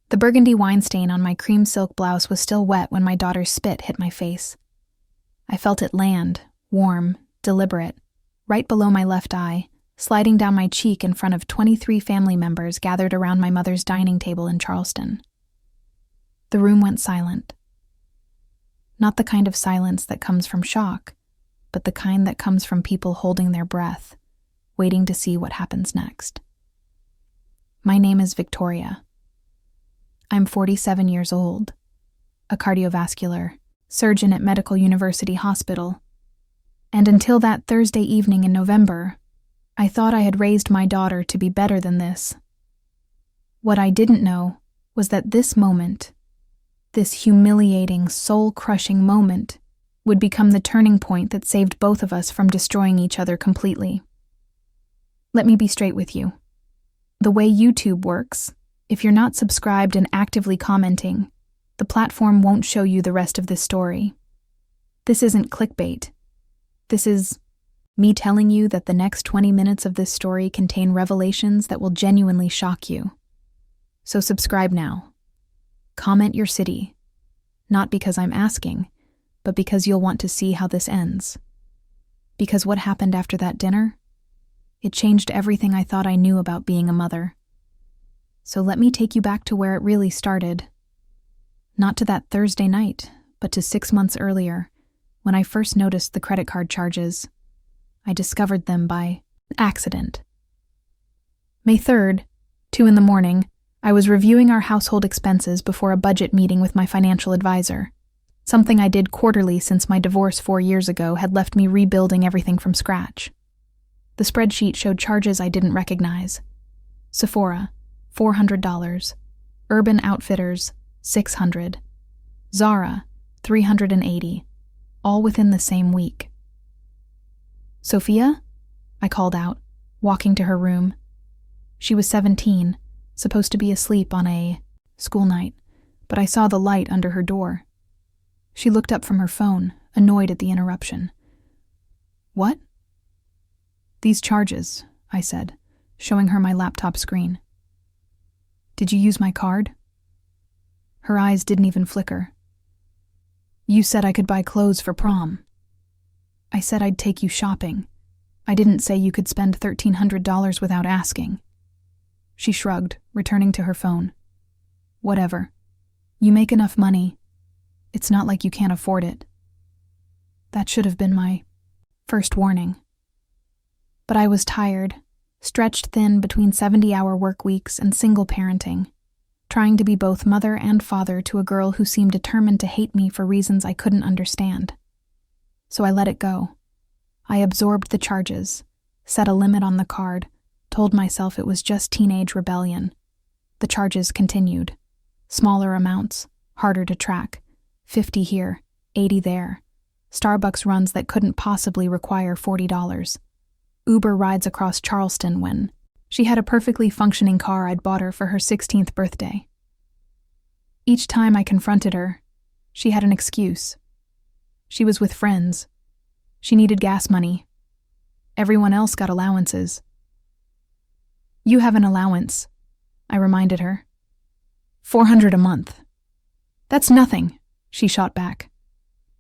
The burgundy wine stain on my cream silk blouse was still wet when my daughter's spit hit my face. I felt it land, warm, deliberate, right below my left eye, sliding down my cheek in front of 23 family members gathered around my mother's dining table in Charleston. The room went silent. Not the kind of silence that comes from shock, but the kind that comes from people holding their breath, waiting to see what happens next. My name is Victoria. I'm 47 years old, a cardiovascular surgeon at Medical University Hospital, and until that Thursday evening in November, I thought I had raised my daughter to be better than this. What I didn't know was that this moment, this humiliating, soul-crushing moment, would become the turning point that saved both of us from destroying each other completely. Let me be straight with you. The way YouTube works, if you're not subscribed and actively commenting, the platform won't show you the rest of this story. This isn't clickbait. This is me telling you that the next 20 minutes of this story contain revelations that will genuinely shock you. So subscribe now. Comment your city. Not because I'm asking, but because you'll want to see how this ends. Because what happened after that dinner? It changed everything I thought I knew about being a mother. So let me take you back to where it really started. Not to that Thursday night, but to 6 months earlier, when I first noticed the credit card charges. I discovered them by accident. May 3rd, 2 a.m, I was reviewing our household expenses before a budget meeting with my financial advisor, something I did quarterly since my divorce 4 years ago had left me rebuilding everything from scratch. The spreadsheet showed charges I didn't recognize. Sephora, $400. Urban Outfitters, $600. Zara, $380. All within the same week. Sophia? I called out, walking to her room. She was 17, supposed to be asleep on a school night, but I saw the light under her door. She looked up from her phone, annoyed at the interruption. What? These charges, I said, showing her my laptop screen. Did you use my card? Her eyes didn't even flicker. You said I could buy clothes for prom. I said I'd take you shopping. I didn't say you could spend $1,300 without asking. She shrugged, returning to her phone. Whatever. You make enough money. It's not like you can't afford it. That should have been my first warning. But I was tired, stretched thin between 70-hour work weeks and single parenting, trying to be both mother and father to a girl who seemed determined to hate me for reasons I couldn't understand. So I let it go. I absorbed the charges, set a limit on the card, told myself it was just teenage rebellion. The charges continued. Smaller amounts, harder to track. 50 here, 80 there. Starbucks runs that couldn't possibly require $40. Uber rides across Charleston when she had a perfectly functioning car I'd bought her for her 16th birthday. Each time I confronted her, she had an excuse. She was with friends. She needed gas money. Everyone else got allowances. You have an allowance, I reminded her. $400 a month. That's nothing, she shot back.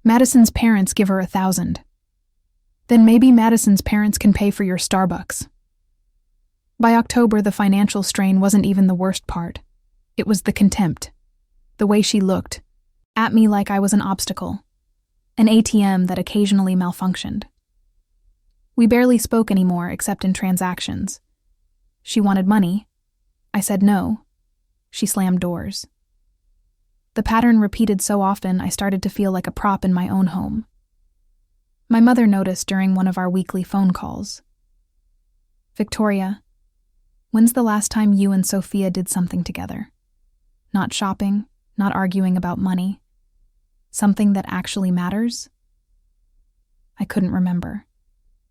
Madison's parents give her $1,000. Then maybe Madison's parents can pay for your Starbucks. By October, the financial strain wasn't even the worst part. It was the contempt. The way she looked, at me like I was an obstacle. An ATM that occasionally malfunctioned. We barely spoke anymore except in transactions. She wanted money. I said no. She slammed doors. The pattern repeated so often I started to feel like a prop in my own home. My mother noticed during one of our weekly phone calls. Victoria, when's the last time you and Sophia did something together? Not shopping, not arguing about money. Something that actually matters? I couldn't remember.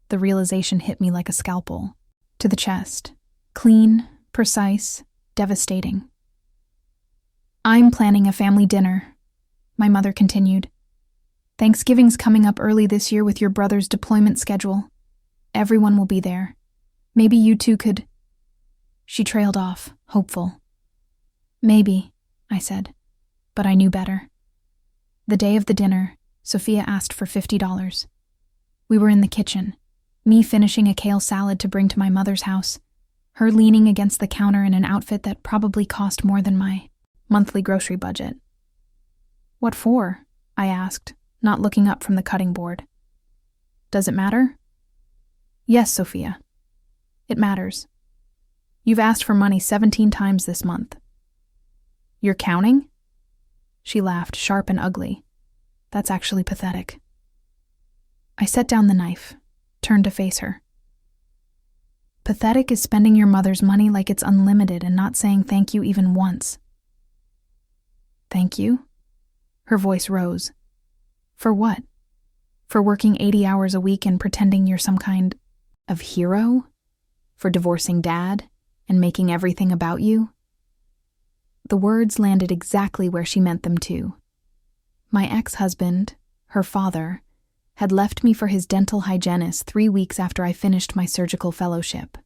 The realization hit me like a scalpel. To the chest. Clean, precise, devastating. I'm planning a family dinner, my mother continued. Thanksgiving's coming up early this year with your brother's deployment schedule. Everyone will be there. Maybe you two could... She trailed off, hopeful. Maybe, I said, but I knew better. The day of the dinner, Sophia asked for $50. We were in the kitchen, me finishing a kale salad to bring to my mother's house, her leaning against the counter in an outfit that probably cost more than my monthly grocery budget. "What for?" I asked, not looking up from the cutting board. "Does it matter?" "Yes, Sophia. It matters. You've asked for money 17 times this month." "You're counting?" She laughed, sharp and ugly. "That's actually pathetic." I set down the knife, turned to face her. "Pathetic is spending your mother's money like it's unlimited and not saying thank you even once." "Thank you?" Her voice rose. "For what? For working 80 hours a week and pretending you're some kind of hero? For divorcing Dad and making everything about you?" The words landed exactly where she meant them to. My ex-husband, her father, had left me for his dental hygienist 3 weeks after I finished my surgical fellowship.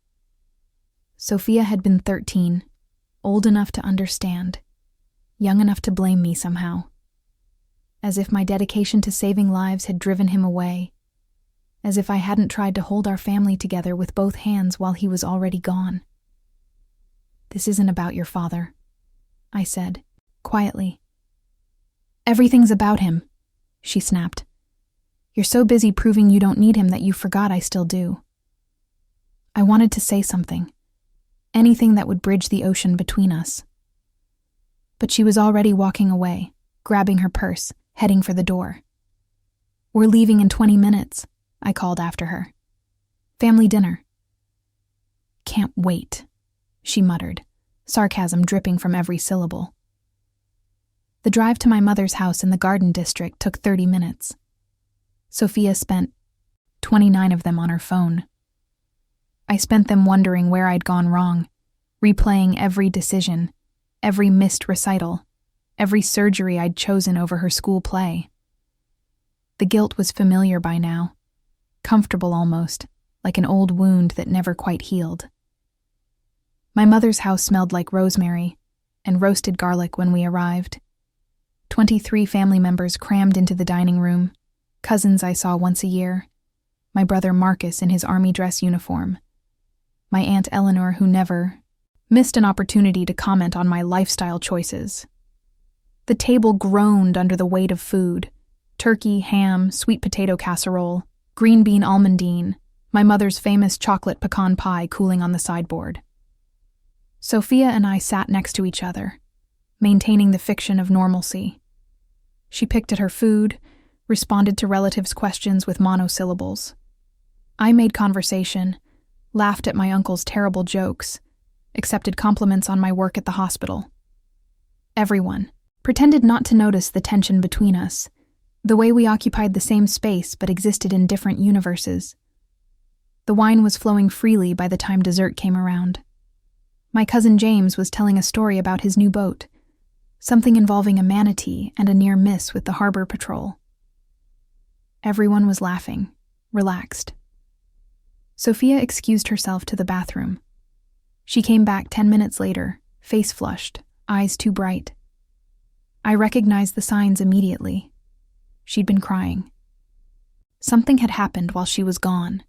Sophia had been 13, old enough to understand, young enough to blame me somehow. As if my dedication to saving lives had driven him away, as if I hadn't tried to hold our family together with both hands while he was already gone. "This isn't about your father," I said, quietly. "Everything's about him," she snapped. "You're so busy proving you don't need him that you forgot I still do." I wanted to say something, anything that would bridge the ocean between us. But she was already walking away, grabbing her purse, heading for the door. "We're leaving in 20 minutes, I called after her. "Family dinner." "Can't wait," she muttered, sarcasm dripping from every syllable. The drive to my mother's house in the Garden District took 30 minutes. Sophia spent 29 of them on her phone. I spent them wondering where I'd gone wrong, replaying every decision, every missed recital, every surgery I'd chosen over her school play. The guilt was familiar by now, comfortable almost, like an old wound that never quite healed. My mother's house smelled like rosemary and roasted garlic when we arrived. 23 family members crammed into the dining room, cousins I saw once a year, my brother Marcus in his army dress uniform, my Aunt Eleanor who never missed an opportunity to comment on my lifestyle choices. The table groaned under the weight of food: turkey, ham, sweet potato casserole, green bean almondine, my mother's famous chocolate pecan pie cooling on the sideboard. Sophia and I sat next to each other, maintaining the fiction of normalcy. She picked at her food, responded to relatives' questions with monosyllables. I made conversation, laughed at my uncle's terrible jokes, accepted compliments on my work at the hospital. Everyone pretended not to notice the tension between us, the way we occupied the same space but existed in different universes. The wine was flowing freely by the time dessert came around. My cousin James was telling a story about his new boat, something involving a manatee and a near miss with the harbor patrol. Everyone was laughing, relaxed. Sophia excused herself to the bathroom. She came back 10 minutes later, face flushed, eyes too bright. I recognized the signs immediately. She'd been crying. Something had happened while she was gone,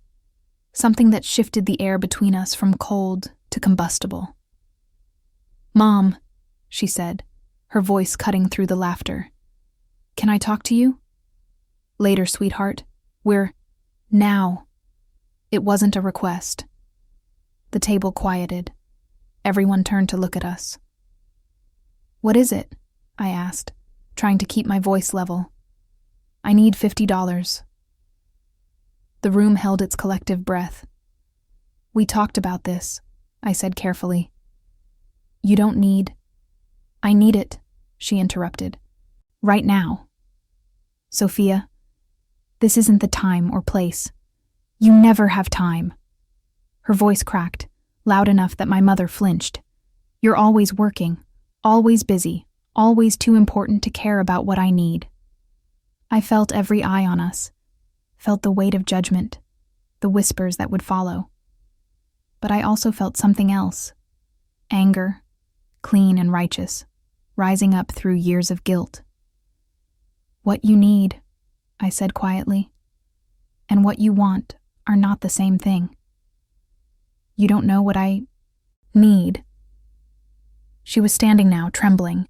something that shifted the air between us from cold to combustible. "Mom," she said, her voice cutting through the laughter. "Can I talk to you?" "Later, sweetheart. We're now." It wasn't a request. The table quieted. Everyone turned to look at us. "What is it?" I asked, trying to keep my voice level. "I need $50. The room held its collective breath. "We talked about this," I said carefully. "You don't need—" "I need it," she interrupted. "Right now." "Sophia, this isn't the time or place. You never have time." Her voice cracked, loud enough that my mother flinched. "You're always working, always busy, always too important to care about what I need." I felt every eye on us, felt the weight of judgment, the whispers that would follow. But I also felt something else: anger, clean and righteous, rising up through years of guilt. "What you need," I said quietly, "and what you want are not the same thing. You don't know what I need." She was standing now, trembling.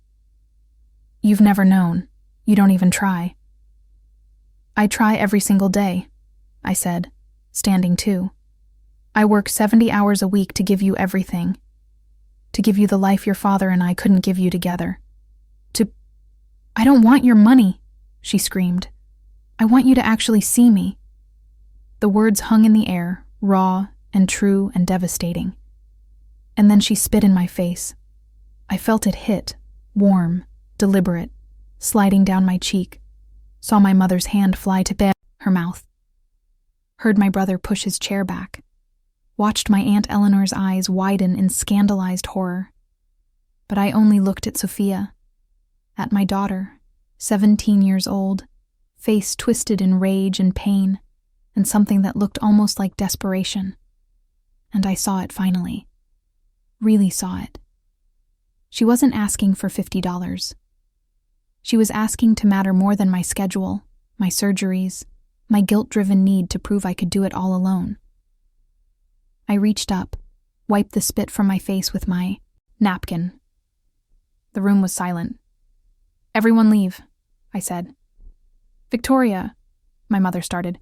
"You've never known. You don't even try." "I try every single day," I said, standing too. "I work 70 hours a week to give you everything. To give you the life your father and I couldn't give you together. I don't want your money," she screamed. "I want you to actually see me." The words hung in the air, raw and true and devastating. And then she spit in my face. I felt it hit, warm, deliberate, sliding down my cheek. Saw my mother's hand fly to her mouth. Heard my brother push his chair back. Watched my Aunt Eleanor's eyes widen in scandalized horror. But I only looked at Sophia, at my daughter, 17 years old, face twisted in rage and pain, and something that looked almost like desperation. And I saw it finally. Really saw it. She wasn't asking for $50. She was asking to matter more than my schedule, my surgeries, my guilt-driven need to prove I could do it all alone. I reached up, wiped the spit from my face with my napkin. The room was silent. "Everyone leave," I said. "Victoria," my mother started.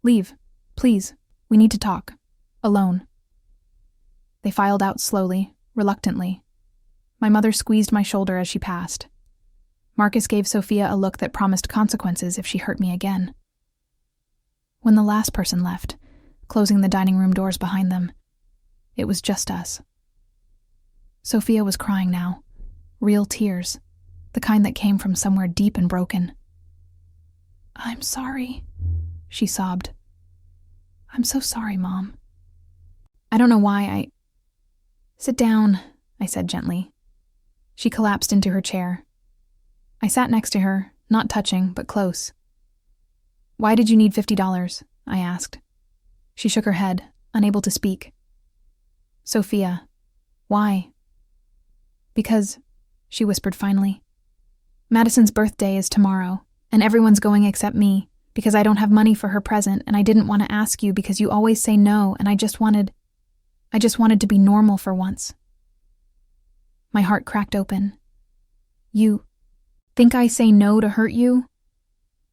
"Leave, please. We need to talk. Alone." They filed out slowly, reluctantly. My mother squeezed my shoulder as she passed. Marcus gave Sophia a look that promised consequences if she hurt me again. When the last person left, closing the dining room doors behind them, it was just us. Sophia was crying now, real tears, the kind that came from somewhere deep and broken. "I'm sorry," she sobbed. "I'm so sorry, Mom. I don't know why Sit down," I said gently. She collapsed into her chair. I sat next to her, not touching, but close. "Why did you need $50? I asked. She shook her head, unable to speak. "Sophia, why?" "Because," she whispered finally, "Madison's birthday is tomorrow, and everyone's going except me, because I don't have money for her present, and I didn't want to ask you because you always say no, and I just wanted to be normal for once." My heart cracked open. "You think I say no to hurt you?"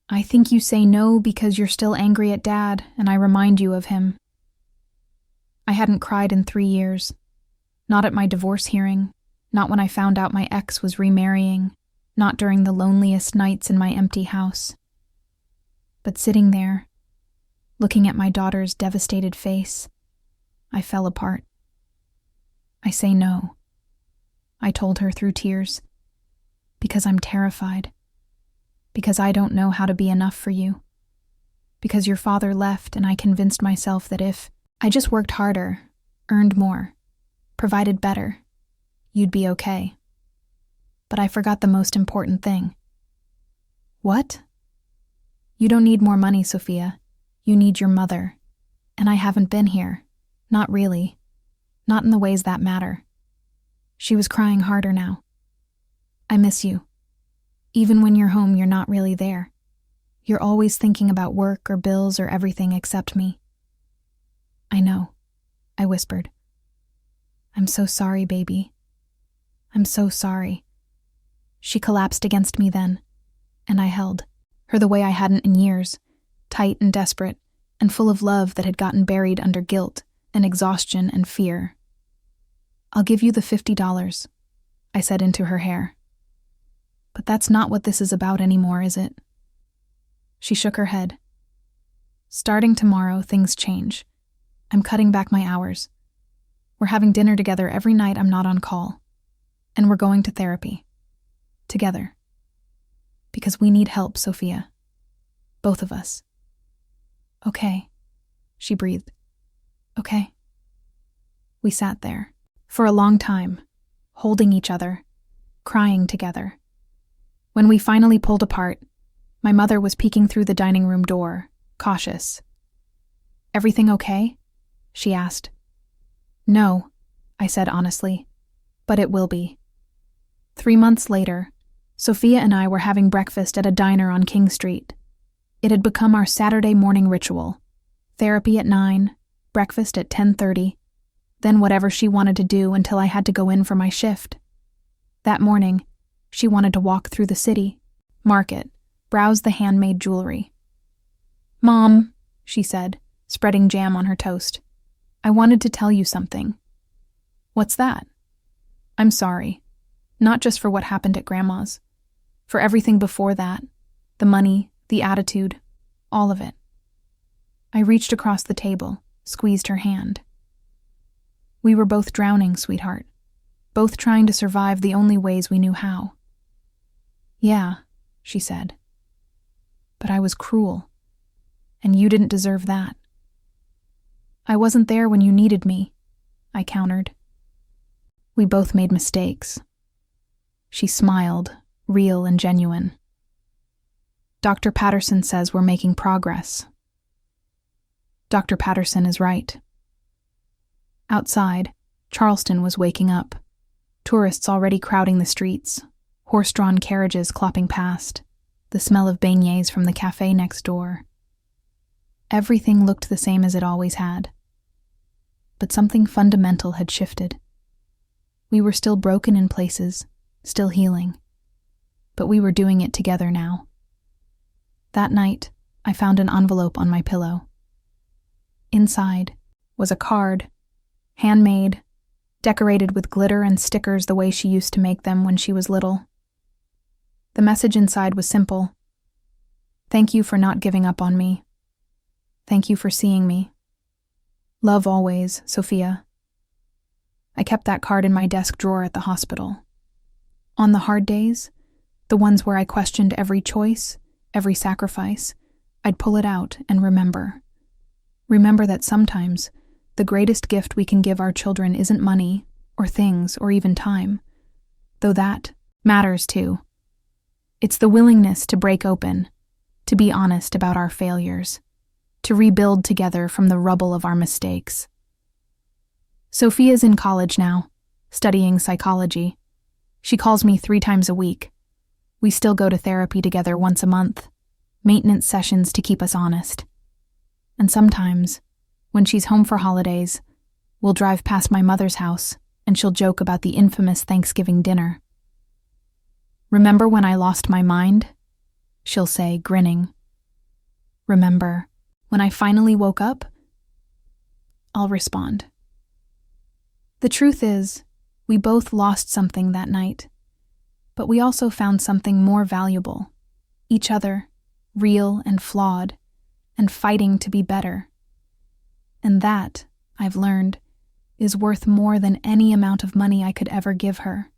"I think you say no because you're still angry at Dad, and I remind you of him." I hadn't cried in 3 years. Not at my divorce hearing, not when I found out my ex was remarrying, not during the loneliest nights in my empty house. But sitting there, looking at my daughter's devastated face, I fell apart. "I say no," I told her through tears, "because I'm terrified. Because I don't know how to be enough for you. Because your father left and I convinced myself that if I just worked harder, earned more, provided better, you'd be okay. But I forgot the most important thing." "What?" "You don't need more money, Sophia. You need your mother. And I haven't been here. Not really. Not in the ways that matter." She was crying harder now. "I miss you. Even when you're home, you're not really there. You're always thinking about work or bills or everything except me." "I know," I whispered. "I'm so sorry, baby. I'm so sorry." She collapsed against me then, and I held her the way I hadn't in years, tight and desperate, and full of love that had gotten buried under guilt and exhaustion and fear. "I'll give you the $50, I said into her hair. "But that's not what this is about anymore, is it?" She shook her head. "Starting tomorrow, things change. I'm cutting back my hours. We're having dinner together every night I'm not on call. And we're going to therapy. Together. Because we need help, Sophia. Both of us." "Okay," she breathed. "Okay." We sat there, for a long time, holding each other, crying together. When we finally pulled apart, my mother was peeking through the dining room door, cautious. "Everything okay?" she asked. "No," I said honestly, "but it will be." 3 months later, Sophia and I were having breakfast at a diner on King Street. It had become our Saturday morning ritual. Therapy at 9, breakfast at 10:30, then whatever she wanted to do until I had to go in for my shift. That morning, she wanted to walk through the city, market, browse the handmade jewelry. "Mom," she said, spreading jam on her toast, "I wanted to tell you something." "What's that?" "I'm sorry. Not just for what happened at Grandma's. For everything before that. The money, the attitude, all of it." I reached across the table, squeezed her hand. "We were both drowning, sweetheart. Both trying to survive the only ways we knew how." "Yeah," she said. "But I was cruel. And you didn't deserve that." "I wasn't there when you needed me," I countered. "We both made mistakes." She smiled, real and genuine. "Dr. Patterson says we're making progress." Dr. Patterson is right. Outside, Charleston was waking up. Tourists already crowding the streets, horse-drawn carriages clopping past, the smell of beignets from the cafe next door. Everything looked the same as it always had. But something fundamental had shifted. We were still broken in places, still healing. But we were doing it together now. That night, I found an envelope on my pillow. Inside was a card, handmade, decorated with glitter and stickers the way she used to make them when she was little. The message inside was simple. "Thank you for not giving up on me. Thank you for seeing me. Love always, Sophia." I kept that card in my desk drawer at the hospital. On the hard days, the ones where I questioned every choice, every sacrifice, I'd pull it out and remember. Remember that sometimes the greatest gift we can give our children isn't money, or things, or even time, though that matters too. It's the willingness to break open, to be honest about our failures, to rebuild together from the rubble of our mistakes. Sophia's in college now, studying psychology. She calls me 3 times a week. We still go to therapy together once a month, maintenance sessions to keep us honest. And sometimes, when she's home for holidays, we'll drive past my mother's house and she'll joke about the infamous Thanksgiving dinner. "Remember when I lost my mind?" she'll say, grinning. "Remember when I finally woke up?" I'll respond. The truth is, we both lost something that night, but we also found something more valuable, each other, real and flawed, and fighting to be better. And that, I've learned, is worth more than any amount of money I could ever give her.